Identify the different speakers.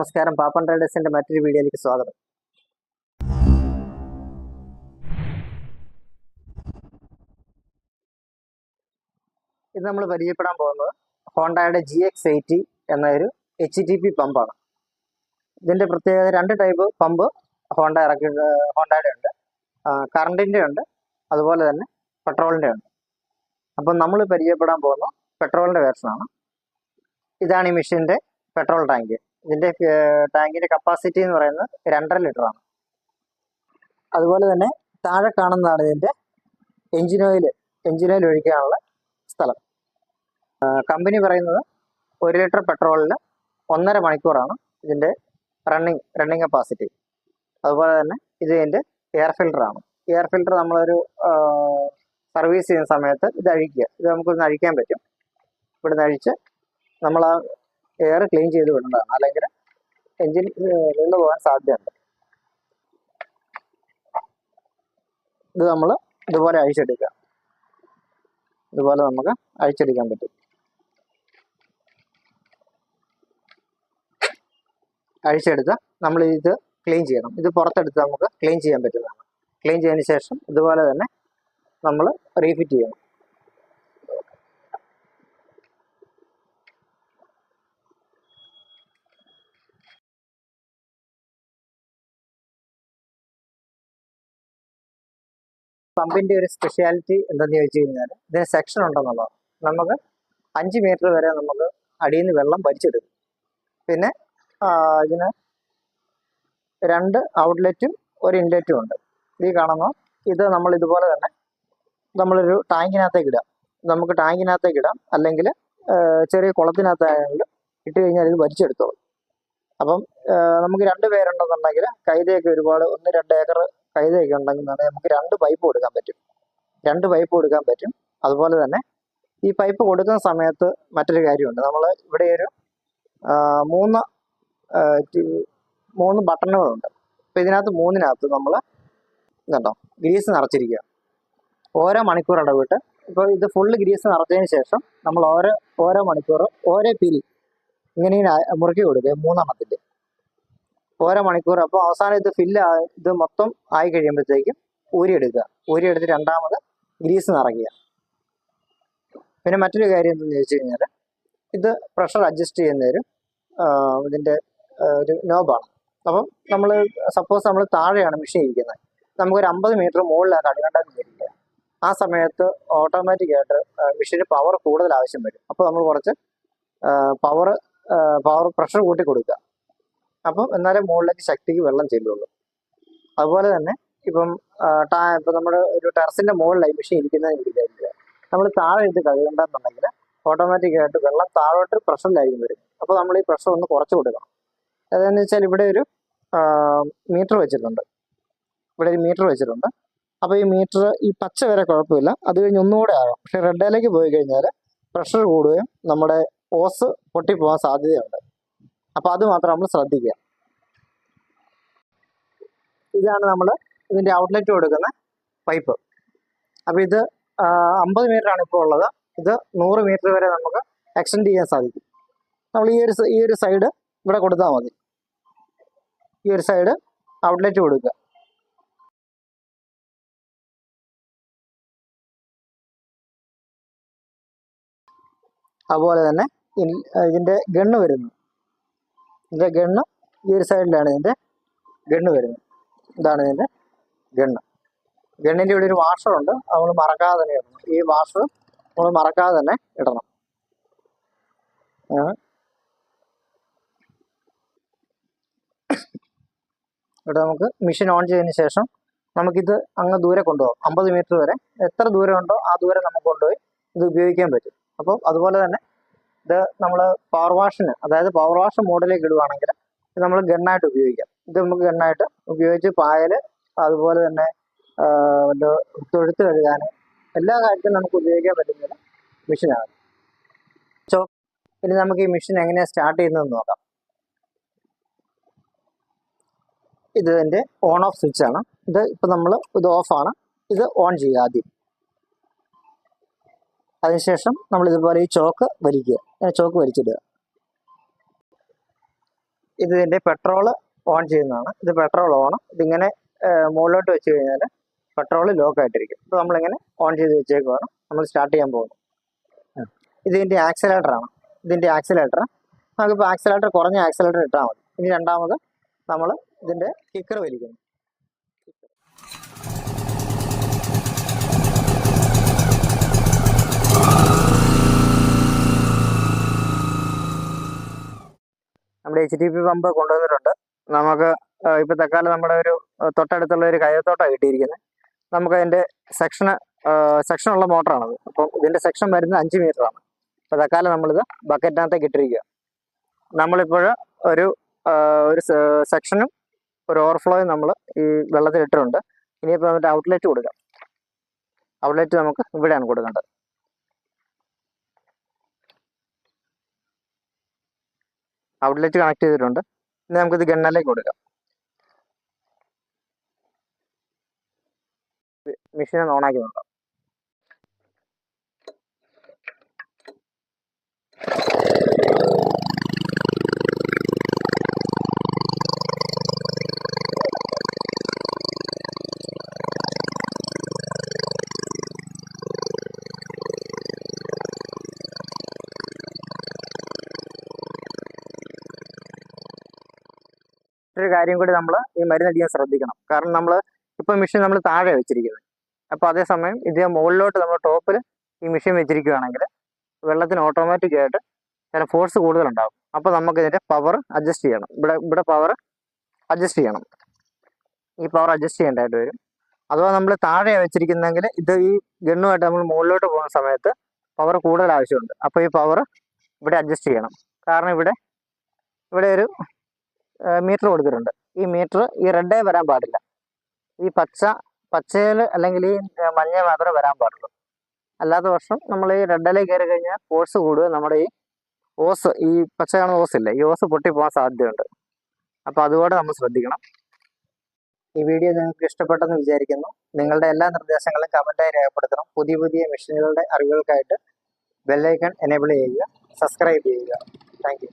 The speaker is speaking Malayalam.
Speaker 1: നമസ്കാരം, പാപ്പൻ ട്രേഡേഴ്സിന്റെ മറ്റൊരു വീഡിയോയിലേക്ക് സ്വാഗതം. ഇത് നമ്മൾ പരിചയപ്പെടാൻ പോകുന്നത് ഹോണ്ടയുടെ GX80 എന്നൊരു HTP പമ്പാണ്. ഇതിന്റെ പ്രത്യേകത, രണ്ട് ടൈപ്പ് പമ്പ് ഹോണ്ടയുടെ ഉണ്ട്. കറണ്ടിന്റെ ഉണ്ട്, അതുപോലെ തന്നെ പെട്രോളിന്റെ ഉണ്ട്. അപ്പം നമ്മൾ പരിചയപ്പെടാൻ പോകുന്നത് പെട്രോളിന്റെ വേർഷനാണ്. ഇതാണ് ഈ മെഷീന്റെ പെട്രോൾ ടാങ്ക്. ഇതിന്റെ ടാങ്കിന്റെ കപ്പാസിറ്റി എന്ന് പറയുന്നത് 2.5 ലിറ്ററാണ്. അതുപോലെ തന്നെ താഴെ കാണുന്നതാണ് ഇതിന്റെ എഞ്ചിൻ ഓയിൽ ഒഴിക്കാനുള്ള സ്ഥലം. കമ്പനി പറയുന്നത് 1 ലിറ്റർ പെട്രോളിന് 1.5 മണിക്കൂറാണ് ഇതിന്റെ റണ്ണിങ് കപ്പാസിറ്റി. അതുപോലെ തന്നെ ഇത് ഇതിന്റെ എയർ ഫിൽറ്ററാണ്. എയർ ഫിൽറ്റർ നമ്മളൊരു സർവീസ് ചെയ്യുന്ന സമയത്ത് ഇത് അഴിക്കുക. ഇത് നമുക്കൊന്ന് അഴിക്കാൻ പറ്റും. ഇവിടുന്ന് അഴിച്ച് നമ്മൾ ആ എയർ ക്ലീൻ ചെയ്ത് വിടേണ്ടതാണ്, അല്ലെങ്കിൽ എഞ്ചിൻ നിന്ന് പോകാൻ സാധ്യതയുണ്ട്. ഇത് നമ്മൾ ഇതുപോലെ അഴിച്ചെടുക്കുക. ഇതുപോലെ നമുക്ക് അഴിച്ചെടുക്കാൻ പറ്റും. അഴിച്ചെടുത്ത് നമ്മൾ ഇത് ക്ലീൻ ചെയ്യണം. ഇത് പുറത്തെടുത്ത് നമുക്ക് ക്ലീൻ ചെയ്യാൻ പറ്റുന്നതാണ്. ക്ലീൻ ചെയ്തതിന് ശേഷം ഇതുപോലെ തന്നെ നമ്മൾ റീഫിറ്റ് ചെയ്യണം. പമ്പിന്റെ ഒരു സ്പെഷ്യാലിറ്റി എന്തെന്ന് ചോദിച്ചു കഴിഞ്ഞാൽ, ഇതിന് സെക്ഷൻ ഉണ്ടെന്നുള്ളതാണ്. നമുക്ക് 5 മീറ്റർ വരെ നമുക്ക് അടിയിൽ നിന്ന് വെള്ളം വലിച്ചെടുക്കും. പിന്നെ ഇതിന് 2 ഔട്ട്ലെറ്റും 1 ഇൻലെറ്റും ഉണ്ട്. ഈ കാണുന്ന ഇത് നമ്മൾ ഇതുപോലെ തന്നെ നമ്മളൊരു ടാങ്കിനകത്തേക്ക് ഇടാം. നമുക്ക് ടാങ്കിനകത്തേക്ക് ഇടാം, അല്ലെങ്കിൽ ചെറിയ കുളത്തിനകത്തായാലും ഇട്ട് കഴിഞ്ഞാൽ ഇത് വലിച്ചെടുത്തോളും. അപ്പം നമുക്ക് 2 പേരുണ്ടെന്നുണ്ടെങ്കിൽ കൈതയൊക്കെ ഒരുപാട് 1-2 ഏക്കർ കൈതയൊക്കെ ഉണ്ടെങ്കിൽ നമുക്ക് 2 പൈപ്പ് കൊടുക്കാൻ പറ്റും. അതുപോലെ തന്നെ ഈ പൈപ്പ് കൊടുക്കുന്ന സമയത്ത് മറ്റൊരു കാര്യമുണ്ട്. നമ്മൾ ഇവിടെ ഒരു 3 ബട്ടണുകളുണ്ട്. അപ്പോൾ ഇതിനകത്ത് 3-നകത്ത് നമ്മൾ ഇതുണ്ടോ ഗ്രീസ് നിറച്ചിരിക്കുക. ഓരോ മണിക്കൂർ ഇടവിട്ട്, ഇപ്പോൾ ഇത് ഫുള്ള് ഗ്രീസ് നിറച്ചതിന് ശേഷം നമ്മൾ ഓരോ മണിക്കൂർ ഓരോ പിരി ഇങ്ങനെ മുറുക്കി കൊടുക്കുക. 3 ഓരോ മണിക്കൂർ. അപ്പോൾ അവസാനം ഇത് മൊത്തം ആയി കഴിയുമ്പോഴത്തേക്കും ഊരിയെടുത്ത് രണ്ടാമത് ഗ്രീസ് നിറയ്ക്കുക. പിന്നെ മറ്റൊരു കാര്യം എന്തെന്ന് ചോദിച്ചു കഴിഞ്ഞാൽ, ഇത് പ്രഷർ അഡ്ജസ്റ്റ് ചെയ്യുന്ന ഇതിൻ്റെ ഒരു നോബാണ്. അപ്പം സപ്പോസ് നമ്മൾ താഴെയാണ് മെഷീൻ ഇരിക്കുന്നത്, നമുക്കൊരു 50 മീറ്റർ മുകളിലാണ് അടികണ്ടാന്ന് വരില്ല. ആ സമയത്ത് ഓട്ടോമാറ്റിക്കായിട്ട് മെഷീന് പവർ കൂടുതൽ ആവശ്യം വരും. അപ്പോൾ നമ്മൾ കുറച്ച് പവർ പ്രഷർ കൂട്ടി കൊടുക്കുക. അപ്പം എന്നാലേ മുകളിലേക്ക് ശക്തിക്ക് വെള്ളം ചെല്ലുള്ളൂ. അതുപോലെ തന്നെ ഇപ്പം നമ്മുടെ ഒരു ടെറസിന്റെ മുകളിലായി മെഷീൻ ഇരിക്കുന്നതെന്ന് വിചാരിക്കുക, നമ്മൾ താഴെ ഇത് കഴുകണ്ടെന്നുണ്ടെങ്കിൽ ഓട്ടോമാറ്റിക്കായിട്ട് വെള്ളം താഴോട്ട് പ്രഷറിലായിരിക്കും വരും. അപ്പോൾ നമ്മൾ ഈ പ്രഷർ ഒന്ന് കുറച്ച് കൊടുക്കണം. അതെന്ന് വെച്ചാൽ ഇവിടെ ഒരു മീറ്റർ വെച്ചിട്ടുണ്ട്. അപ്പോൾ ഈ മീറ്റർ ഈ പച്ച വരെ കുഴപ്പമില്ല, അത് കഴിഞ്ഞ് ഒന്നുകൂടെ ആകാം. പക്ഷെ റെഡിലേക്ക് പോയി കഴിഞ്ഞാൽ പ്രഷർ കൂടുകയും നമ്മുടെ ഓസ് പൊട്ടിപ്പോകാൻ സാധ്യതയുണ്ട്. അപ്പോൾ അത് മാത്രം നമ്മൾ ശ്രദ്ധിക്കുക. ഇതാണ് നമ്മൾ ഇതിൻ്റെ ഔട്ട്ലെറ്റ് കൊടുക്കുന്ന പൈപ്പ്. അപ്പോൾ ഇത് 50 മീറ്ററാണ് ഇപ്പോൾ ഉള്ളത്. ഇത് 100 മീറ്റർ വരെ നമുക്ക് എക്സ്റ്റെൻഡ് ചെയ്യാൻ സാധിക്കും. നമ്മൾ ഈ ഒരു സൈഡ് ഇവിടെ കൊടുത്താൽ മതി. ഈ ഒരു സൈഡ് ഔട്ട്ലെറ്റ് കൊടുക്കുക. അതുപോലെ തന്നെ ഇതിൻ്റെ ഗണ്ണ് വരുന്നു. ഈ ഒരു സൈഡിലാണ് ഇതിൻ്റെ ഗണ്ണ് വരുന്നത്. ഇതാണ് ഇതിൻ്റെ ഗണ്ണിൻ്റെ ഇവിടെ ഒരു വാഷറുണ്ട്. നമ്മൾ മറക്കാതെ തന്നെ ഇടണം. ഈ വാഷർ നമ്മൾ മറക്കാതെ തന്നെ ഇടണം. ഇവിടെ നമുക്ക് മെഷീൻ ഓൺ ചെയ്തതിന് ശേഷം നമുക്കിത് അങ്ങ് ദൂരെ കൊണ്ടുപോകാം. 50 മീറ്റർ വരെ എത്ര ദൂരം ഉണ്ടോ ആ ദൂരം നമുക്ക് കൊണ്ടുപോയി ഇത് ഉപയോഗിക്കാൻ പറ്റും. അപ്പം അതുപോലെ തന്നെ ഇത് നമ്മൾ പവർ വാഷ് മോഡിലേക്ക് ഇടുവാണെങ്കിൽ ഇത് നമ്മൾ ഗണ്ണായിട്ട് ഉപയോഗിക്കാം. ഇത് നമുക്ക് ഗണ്ണായിട്ട് ഉപയോഗിച്ച് പായൽ, അതുപോലെ തന്നെ തൊഴുത്ത് കഴുകാൻ, എല്ലാ കാര്യത്തിലും നമുക്ക് ഉപയോഗിക്കാൻ പറ്റുന്ന മെഷീനാണ്. ഇനി നമുക്ക് ഈ മെഷീൻ എങ്ങനെയാണ് സ്റ്റാർട്ട് ചെയ്യുന്നതെന്ന് നോക്കാം. ഇത് ഇതിൻ്റെ ഓൺ ഓഫ് സ്വിച്ചാണ്. ഇത് ഓഫാണ്. ഇത് ഓൺ ചെയ്യുക ആദ്യം. അതിനുശേഷം നമ്മൾ ഇതുപോലെ ഈ ചോക്ക് വലിച്ചിടുക. ഇതിൻ്റെ പെട്രോൾ ഓൺ ചെയ്യുന്നതാണ്. ഇത് പെട്രോൾ ഓൺ. ഇതിങ്ങനെ മുകളിലോട്ട് വെച്ച് കഴിഞ്ഞാൽ പെട്രോൾ ലോക്ക് ആയിട്ടിരിക്കും. അപ്പോൾ നമ്മളിങ്ങനെ ഓൺ ചെയ്ത് വെച്ചേക്കുവാണ്. നമ്മൾ സ്റ്റാർട്ട് ചെയ്യാൻ പോകുന്നു. ഇതിൻ്റെ ആക്സിലേറ്ററാണ്. ഇതിൻ്റെ ആക്സിലേറ്റർ നമുക്കിപ്പോൾ ആക്സിലേറ്റർ കുറഞ്ഞ ആക്സിലേറ്റർ ഇട്ടാൽ മതി. ഇനി രണ്ടാമത് നമ്മൾ ഇതിൻ്റെ കിക്കർ വലിക്കുന്നു. നമ്മുടെ HTP പമ്പ് കൊണ്ടുവന്നിട്ടുണ്ട്. നമുക്ക് ഇപ്പോൾ തൽക്കാലം നമ്മുടെ ഒരു തൊട്ടടുത്തുള്ള ഒരു കയ്യത്തോട്ടമാണ് കിട്ടിയിരിക്കുന്നത്. നമുക്ക് അതിൻ്റെ സെക്ഷനുള്ള മോട്ടറാണത്. അപ്പം ഇതിൻ്റെ സെക്ഷൻ വരുന്നത് 5 മീറ്ററാണ്. അപ്പോൾ തൽക്കാലം നമ്മളിത് ബക്കറ്റിനകത്തേക്ക് ഇട്ടിരിക്കുക. നമ്മളിപ്പോൾ ഒരു സെക്ഷനും ഒരു ഓവർഫ്ലോയും നമ്മൾ ഈ വെള്ളത്തിൽ ഇട്ടിട്ടുണ്ട്. ഇനിയിപ്പോൾ എന്നിട്ട് ഔട്ട്ലെറ്റ് കൊടുക്കാം. ഔട്ട്ലെറ്റ് നമുക്ക് ഇവിടെയാണ് കൊടുക്കേണ്ടത്. ഔട്ട്ലെറ്റ് കണക്ട് ചെയ്തിട്ടുണ്ട്. ഇനി നമുക്കിത് ഗണ്ണറിലേക്ക് കൊടുക്കാം. മെഷീനെ ഓണാക്കി നോക്കാം. ഒരു കാര്യം കൂടി നമ്മൾ ഈ മരുന്നടിക്കാൻ ശ്രദ്ധിക്കണം. കാരണം നമ്മൾ ഇപ്പോൾ മെഷീൻ നമ്മൾ താഴെ വെച്ചിരിക്കുന്നത്. അപ്പോൾ അതേസമയം ഇത് മുകളിലോട്ട് നമ്മൾ ടോപ്പിൽ ഈ മെഷീൻ വെച്ചിരിക്കുകയാണെങ്കിൽ വെള്ളത്തിന് ഓട്ടോമാറ്റിക്കായിട്ട് ചില ഫോഴ്സ് കൂടുതലുണ്ടാകും. അപ്പോൾ നമുക്ക് ഇതിൻ്റെ പവർ അഡ്ജസ്റ്റ് ചെയ്യണം. ഇവിടെ പവർ അഡ്ജസ്റ്റ് ചെയ്യണം. ഈ പവർ അഡ്ജസ്റ്റ് ചെയ്യേണ്ടതായിട്ട് വരും. അഥവാ നമ്മൾ താഴെ വെച്ചിരിക്കുന്നെങ്കിൽ ഇത് ഈ ഗണ്ണുമായിട്ട് നമ്മൾ മുകളിലോട്ട് പോകുന്ന സമയത്ത് പവർ കൂടുതൽ ആവശ്യമുണ്ട്. അപ്പോൾ ഈ പവർ ഇവിടെ അഡ്ജസ്റ്റ് ചെയ്യണം. കാരണം ഇവിടെ ഒരു മീറ്റർ കൊടുത്തിട്ടുണ്ട്. ഈ മീറ്റർ ഈ റെഡേ വരാൻ പാടില്ല. ഈ പച്ചയിൽ അല്ലെങ്കിൽ ഈ മഞ്ഞ മാത്രമേ വരാൻ പാടുള്ളൂ. അല്ലാത്ത പക്ഷം നമ്മൾ ഈ റെഡിലേക്ക് കയറി കഴിഞ്ഞാൽ ഫോഴ്സ് കൂടുക. നമ്മുടെ ഈ ഓസ്, ഈ പച്ച കാണുന്ന ഓസ് ഇല്ല, ഈ ഓസ് പൊട്ടിപ്പോകാൻ സാധ്യതയുണ്ട്. അപ്പോൾ അതുകൂടെ നമ്മൾ ശ്രദ്ധിക്കണം. ഈ വീഡിയോ നിങ്ങൾക്ക് ഇഷ്ടപ്പെട്ടെന്ന് വിചാരിക്കുന്നു. നിങ്ങളുടെ എല്ലാ നിർദ്ദേശങ്ങളും കമൻറ്റായി രേഖപ്പെടുത്തണം. പുതിയ മെഷീനുകളുടെ അറിവുകൾക്കായിട്ട് ബെല്ലൈക്കൺ എനേബിൾ ചെയ്യുക, സബ്സ്ക്രൈബ് ചെയ്യുക. Thank you.